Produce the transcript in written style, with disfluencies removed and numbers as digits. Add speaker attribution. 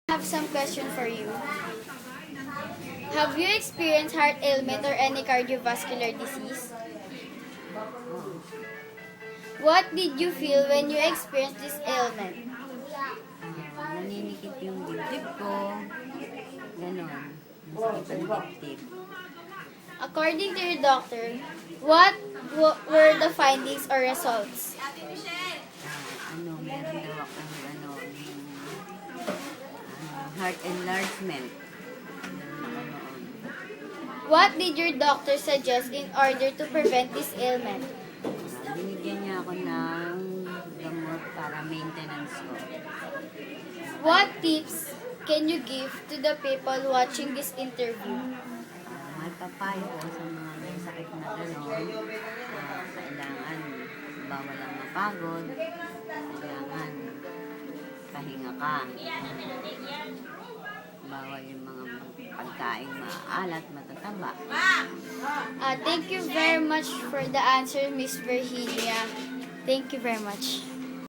Speaker 1: I have some question for you. Have you experienced heart ailment or any cardiovascular disease? What did you feel when you experienced this ailment?
Speaker 2: Naninikip yung dibdib ko. Ganon. Masakit ang dibdib.
Speaker 1: According to your doctor, what were the findings or results?
Speaker 2: Meron daw akong heart enlargement. Meron ako noon.
Speaker 1: What did your doctor suggest in order to prevent this ailment?
Speaker 2: Binigyan niya ako ng gamot para maintenance ko.
Speaker 1: What tips can you give to the people watching this interview?
Speaker 2: May papayo ko sa mga may sakit na gano'n. Kailangan bawal ang mapagod. Kailangan pahinga ka. Bawal yung mga pagkain maalat, matataba.
Speaker 1: Thank you very much for the answer, Miss Virginia. Thank you very much.